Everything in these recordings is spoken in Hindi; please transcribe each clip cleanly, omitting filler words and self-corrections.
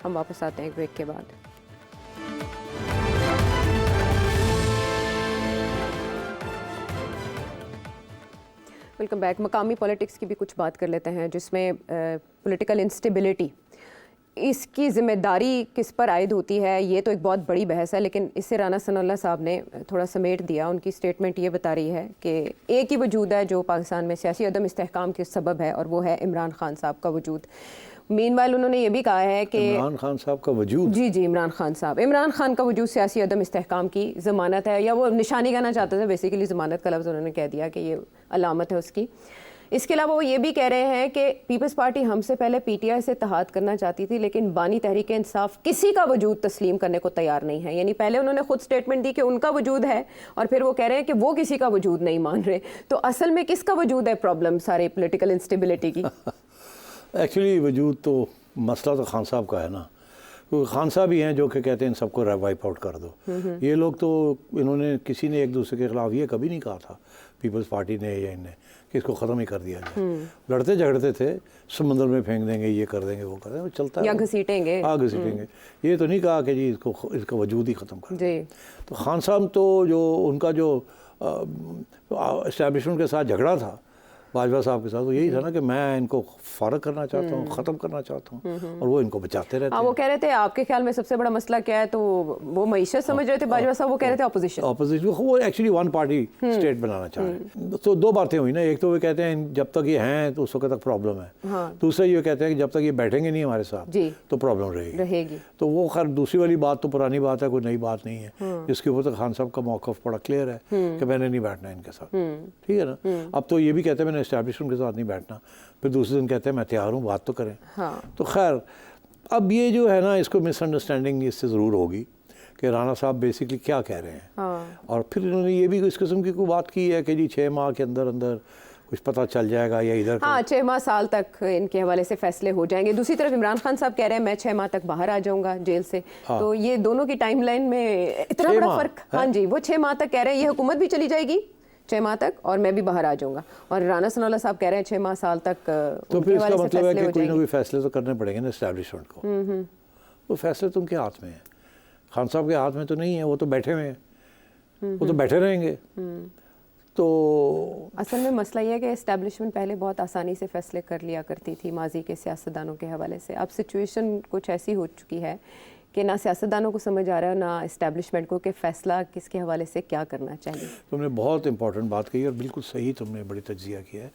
हम वापस आते हैं एक ब्रेक के बाद। Welcome back. मकामी पॉलिटिक्स की भी कुछ बात कर लेते हैं, जिसमें पॉलिटिकल इंस्टेबिलिटी, इसकी ज़िम्मेदारी किस पर आयद होती है, ये तो एक बहुत बड़ी बहस है। लेकिन इससे राना सनाउल्लाह साहब ने थोड़ा समेट दिया। उनकी स्टेटमेंट ये बता रही है कि एक ही वजूद है जो पाकिस्तान में सियासी अदम इस्तेहकाम के सबब है, और वो है इमरान खान साहब का वजूद। मीनवाइल उन्होंने ये भी कहा है कि इमरान खान साहब का वजूद, जी इमरान खान का वजूद सियासी अदम इस्तेहकाम की ज़मानत है, या वो निशानी कहना चाहते थे, बेसिकली ज़मानत का लफ्ज़ उन्होंने कह दिया कि ये अलामत है उसकी। इसके अलावा वो ये भी कह रहे हैं कि पीपल्स पार्टी हमसे पहले पीटीआई से इत्तेहाद करना चाहती थी, लेकिन बानी तहरीक इंसाफ किसी का वजूद तस्लीम करने को तैयार नहीं है। यानी पहले उन्होंने खुद स्टेटमेंट दी कि उनका वजूद है, और फिर वो कह रहे हैं कि वो किसी का वजूद नहीं मान रहे। तो असल में किसका वजूद है प्रॉब्लम सारे पॉलिटिकल इंस्टेबिलिटी की? एक्चुअली वजूद तो मसला तो खान साहब का है ना, क्योंकि खान साहब ही हैं जो कि कहते हैं इन सबको वाइप आउट कर दो। ये लोग तो, इन्होंने किसी ने एक दूसरे के खिलाफ ये कभी नहीं कहा था, पीपल्स पार्टी ने या इनने, कि इसको ख़त्म ही कर दिया जाए। लड़ते झगड़ते थे, समंदर में फेंक देंगे, ये कर देंगे, वो कर देंगे, वो चलता है, या घसीटेंगे। हाँ घसीटेंगे। ये तो नहीं कहा कि जी इसका वजूद ही ख़त्म कर जी। तो खान साहब तो जो उनका जो इस्टेब्लिशमेंट के साथ झगड़ा था बाजवा साहब के साथ, तो यही था ना कि मैं इनको फारग करना चाहता हूँ, ख़त्म करना चाहता हूँ, और वो इनको बचाते रहते हैं। वो कह रहे थे आपके ख्याल में सबसे बड़ा मसला क्या है, तो वो मईशत समझ रहे थे बाजवा साहब, वो कह रहे थे अपोजिशन वो एक्चुअली वन पार्टी स्टेट बनाना चाह रहे हैं। तो दो बातें हुई ना, एक तो वे कहते हैं जब तक ये हैं तो उस वक्त तक प्रॉब्लम है, दूसरा ये कहते हैं कि जब तक ये बैठेंगे नहीं हमारे साथ तो प्रॉब्लम रहेगी। तो वो खैर दूसरी वाली बात तो पुरानी बात है, कोई नई बात नहीं है, जिसके ऊपर तो खान साहब का मौक़िफ़ बड़ा क्लियर है कि मैंने नहीं बैठना इनके साथ, ठीक है ना। अब तो ये भी कहते हैं मैंने एस्टैब्लिशमेंट के साथ नहीं बैठना, फिर दूसरे दिन कहते हैं मैं तैयार हूँ, बात तो करें। तो खैर अब ये जो है ना, इसको मिसअंडरस्टैंडिंग इससे ज़रूर होगी कि राना साहब बेसिकली क्या कह रहे हैं। और फिर इन्होंने ये भी इस किस्म की कोई बात की है कि जी 6 माह के अंदर अंदर कुछ पता चल जाएगा, या इधर 6 माह साल तक इनके हवाले से फैसले हो जाएंगे। दूसरी तरफ इमरान खान साहब कह रहे हैं मैं 6 माह तक बाहर आ जाऊंगा जेल से। तो ये दोनों की टाइमलाइन में इतना बड़ा फर्क। हाँ जी, वो 6 माह तक कह रहे हैं, ये हुकूमत भी चली जाएगी 6 माह तक, और मैं भी बाहर आ जाऊंगा, और राना सनाउल्लाह साहब कह रहे हैं 6 माह साल तक। तो फिर इसका मतलब है कि कोई ना कोई फैसले तो करने पड़ेंगे ना एस्टैब्लिशमेंट को। तो फैसले तो उनके हाथ में है, खान साहब के हाथ में तो नहीं है, वो तो बैठे हुए हैं, वो तो बैठे रहेंगे। तो असल में मसला यह है कि एस्टैब्लिशमेंट पहले बहुत आसानी से फैसले कर लिया करती थी माजी के सियासतदानों के हवाले से। अब सिचुएशन कुछ ऐसी हो चुकी है कि ना सियासतदानों को समझ आ रहा है, ना इस्टेब्लिशमेंट को, कि फ़ैसला किसके हवाले से क्या करना चाहिए। तुमने बहुत इंपॉर्टेंट बात कही और बिल्कुल सही, तुमने बड़ी तज्जिया किया है।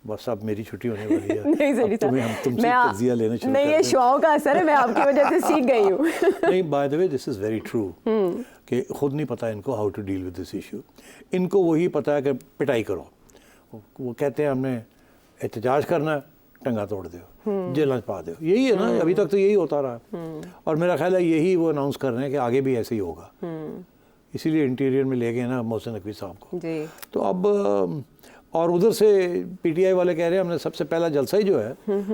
बस अब मेरी छुट्टी होने वाली है। नहीं सही, हम तुमसे तज्जिया लेना शुरू नहीं, ये शुआओं का असर है, मैं आपकी वजह से सीख गई हूँ। नहीं, by the way this is very true कि खुद नहीं पता इनको how to deal with this issue. इनको वही पता है कि पिटाई करो। वो कहते हैं हमने एहतजाज करना है, टंगा तोड़ दो, जेल में पा दो, यही है ना। अभी तक तो यही होता रहा, और मेरा ख्याल है यही वो अनाउंस कर रहे हैं कि आगे भी ऐसे ही होगा। इसीलिए इंटीरियर में ले गए ना मोहसिन नकवी साहब को जी। तो अब, और उधर से पीटीआई वाले कह रहे हैं हमने सबसे पहला जलसा ही जो है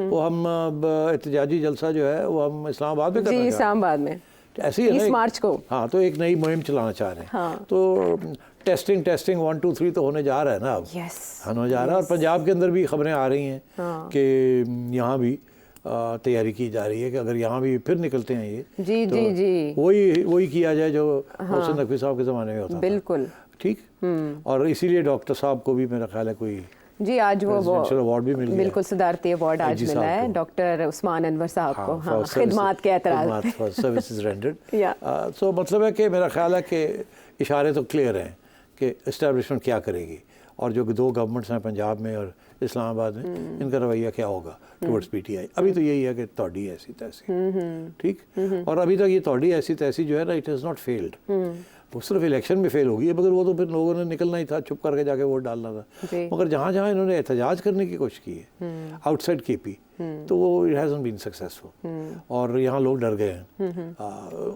वो हम एहतजाजी जलसा जो है वो हम इस्लामाबाद में करना चाह रहे हैं। इस्लामाबाद में ऐसे ही है 20 मार्च को। हाँ, तो एक नई मुहिम चलाना चाह रहे हैं। तो टेस्टिंग 1 2 3 तो होने जा रहा है ना अब। होने जा रहा है, और पंजाब के अंदर भी खबरें आ रही हैं कि यहाँ भी तैयारी की जा रही है कि अगर यहाँ भी फिर निकलते हैं ये तो वही किया जाए जो मोहसिन नकवी साहब के ज़माने में होता था। बिल्कुल ठीक। और इसीलिए डॉक्टर साहब को भी मेरा ख्याल है कोई जी आज वो अवार्ड भी मिल गया। बिल्कुल सदारती अवार्ड आज मिला है डॉक्टर उस्मान अनवर साहब को। हाँ, खिदमात के एतराज़ सर्विसेज रेंडर्ड। सो मतलब है कि मेरा ख्याल है कि इशारे तो क्लियर हैं कि इस्टेब्लिशमेंट क्या करेगी, और जो 2 गवर्नमेंट्स हैं पंजाब में और इस्लामाबाद में, इनका रवैया क्या होगा टुवर्ड्स पीटीआई। अभी तो यही है कि तोड़ी ऐसी तैसी, ठीक। और अभी तक ये तोड़ी ऐसी तैसी जो है ना, इट हैज़ नॉट फेल्ड। वो सिर्फ इलेक्शन में फेल होगी, मगर वो तो फिर लोगों ने निकलना ही था, चुप करके जाके वोट डालना था। मगर जहाँ जहाँ इन्होंने एहतजाज करने की कोशिश की है आउटसाइड केपी, तो वो इट हैज़न्ट बीन सक्सेसफुल, और यहाँ लोग डर गए हैं।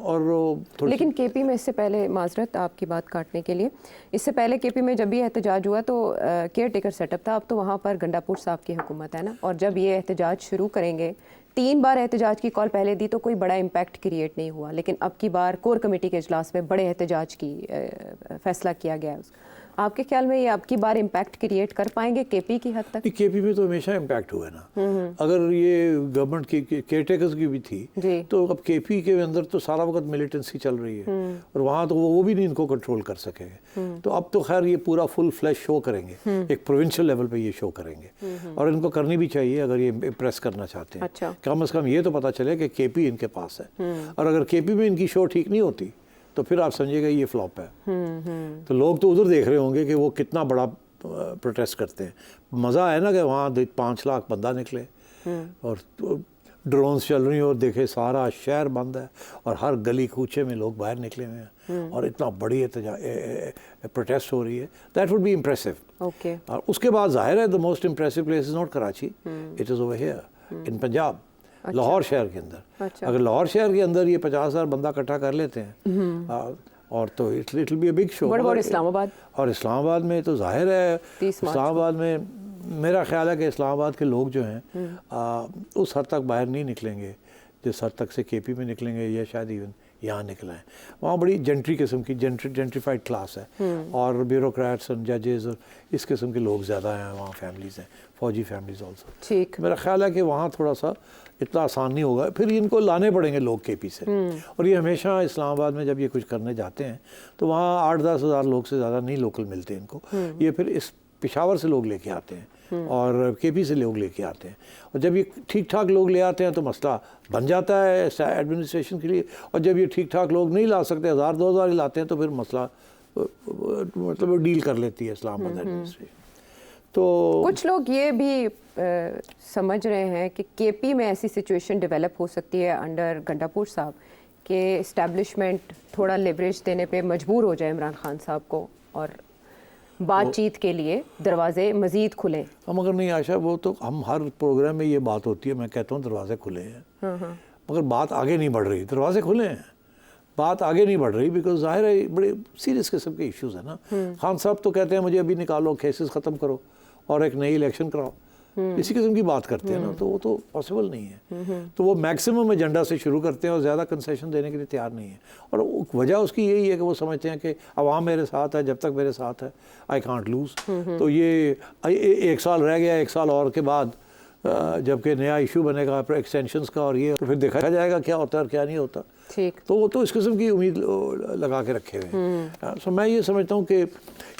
और लेकिन केपी में इससे पहले, माजरत आपकी बात काटने के लिए, इससे पहले केपी में जब ये एहतजाज हुआ तो केयर टेकर सेटअप था। अब तो वहाँ पर गंडापुर साहब की हुकूमत है ना, और जब ये एहतजाज शुरू करेंगे, 3 बार एहतजाज की कॉल पहले दी तो कोई बड़ा इम्पैक्ट क्रिएट नहीं हुआ, लेकिन अब की बार कोर कमेटी के इजलास में बड़े एहतजाज की फैसला किया गया है। आपके ख्याल में ये आपकी बार इम्पैक्ट क्रिएट कर पाएंगे केपी की हद तक? केपी में तो हमेशा इम्पैक्ट हुआ है ना। अगर ये गवर्नमेंट की केयरटेकर्स की भी थी तो अब केपी के अंदर तो सारा वक्त मिलिटेंसी चल रही है और वहाँ तो वो भी नहीं इनको कंट्रोल कर सकेंगे। तो अब तो खैर ये पूरा फुल फ्लैश शो करेंगे, एक प्रोविंशियल लेवल पे ये शो करेंगे और इनको करनी भी चाहिए अगर ये इम्प्रेस करना चाहते हैं। अच्छा। कम से कम ये तो पता चले कि केपी इनके पास है और अगर केपी में इनकी शो ठीक नहीं होती तो फिर आप समझिएगा ये फ्लॉप है। तो लोग तो उधर देख रहे होंगे कि वो कितना बड़ा प्रोटेस्ट करते हैं। मज़ा है ना कि वहाँ 5 लाख बंदा निकले और ड्रोन्स चल रही हैं और देखे सारा शहर बंद है और हर गली कूचे में लोग बाहर निकले हुए हैं और इतना बड़ी प्रोटेस्ट हो रही है। That would be impressive. Okay. और उसके बाद जाहिर है the most impressive place is not Karachi, it is over here in Punjab. अच्छा। लाहौर शहर के अंदर। अच्छा। अगर लाहौर शहर के अंदर ये 50,000 बंदा इकट्ठा कर लेते हैं और तो it will be a big show. Islamabad, और इस्लामाबाद में तो जाहिर है इस्लामाबाद में मेरा ख्याल है कि इस्लामाबाद के लोग जो हैं उस हद तक बाहर नहीं निकलेंगे जिस हद तक से केपी में निकलेंगे या शायद इवन यहाँ निकला है। वहाँ बड़ी जेंट्री किस्म की जेंट्रीफाइड क्लास है और ब्यूरोक्रेट्स और जजेस और इस किस्म के लोग ज़्यादा हैं वहाँ, फैमिलीज़ हैं, फौजी फैमिलीज़ ऑल्सो। ठीक। मेरा ख्याल है कि वहाँ थोड़ा सा इतना आसान नहीं होगा, फिर इनको लाने पड़ेंगे लोग केपी से। और ये हमेशा इस्लामाबाद में जब ये कुछ करने जाते हैं तो वहाँ 8-10 हज़ार लोग से ज़्यादा नहीं लोकल मिलते इनको। ये फिर इस पेशावर से लोग लेके आते हैं और केपी से लोग लेके आते हैं और जब ये ठीक ठाक लोग ले आते हैं तो मसला बन जाता है एडमिनिस्ट्रेशन के लिए। और जब ये ठीक ठाक लोग नहीं ला सकते, 1000-2000 ही लाते हैं, तो फिर मसला मतलब डील कर लेती है इस्लामाबाद एडमिनिस्ट्रेशन। तो कुछ लोग ये भी समझ रहे हैं कि केपी में ऐसी सिचुएशन डेवलप हो सकती है अंडर गंडापुर साहब कि इस्टेब्लिशमेंट थोड़ा लेवरेज देने पे मजबूर हो जाए इमरान खान साहब को और बातचीत के लिए दरवाजे मजीद खुले। हम अगर नहीं आशा, वो तो हम हर प्रोग्राम में ये बात होती है, मैं कहता हूँ दरवाजे खुले हैं मगर बात आगे नहीं बढ़ रही। दरवाजे खुले हैं, बात आगे नहीं बढ़ रही बिकॉज जाहिर है बड़े सीरियस किस्म के इश्यूज है ना। खान साहब तो कहते हैं मुझे अभी निकालो, केसेस ख़त्म करो और एक नई इलेक्शन कराओ, इसी किस्म की बात करते हैं ना, तो वो तो पॉसिबल नहीं है। तो वो मैक्सिमम एजेंडा से शुरू करते हैं और ज़्यादा कंसेशन देने के लिए तैयार नहीं है। और वजह उसकी यही है कि वो समझते हैं कि अवाम मेरे साथ है, जब तक मेरे साथ है आई कांट लूज़। तो ये 1 साल रह गया, 1 साल और के बाद जबकि नया इशू बनेगा एक्सटेंशंस का और ये, तो फिर देखा जाएगा क्या होता है और क्या नहीं होता। ठीक। तो वो तो इस किस्म की उम्मीद लगा के रखे हुए हैं। सो मैं ये समझता हूँ कि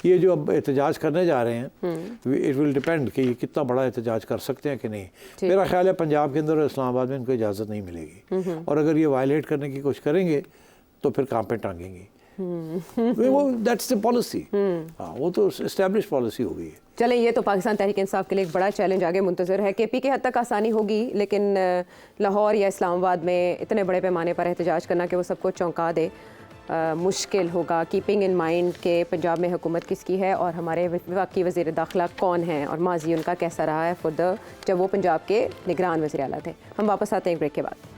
ये जो अब एहतजाज करने जा रहे हैं इट विल डिपेंड कि ये कितना बड़ा एहतजाज कर सकते हैं कि नहीं। मेरा ख्याल है पंजाब के अंदर और इस्लामाबाद में इनको इजाज़त नहीं मिलेगी और अगर ये वायलेट करने की कोशिश करेंगे तो फिर काम पे टांगेंगी। वो दैट्स द पॉलिसी। हाँ, वो तो एस्टैब्लिश पॉलिसी हो गई है। चलें, ये तो पाकिस्तान तहरीक इंसाफ के लिए एक बड़ा चैलेंज आगे मुंतज़र है। केपी के हद तक आसानी होगी लेकिन लाहौर या इस्लामाबाद में इतने बड़े पैमाने पर एहतजाज करना कि वो सबको चौंका दे मुश्किल होगा। कीपिंग इन माइंड के पंजाब में हुकूमत किसकी है और हमारे वफाकी वज़ीर दाखिला कौन हैं और माजी उनका कैसा रहा है जब वो पंजाब के निगरान वज़ीर आला थे। हम वापस आते हैं एक ब्रेक के बाद।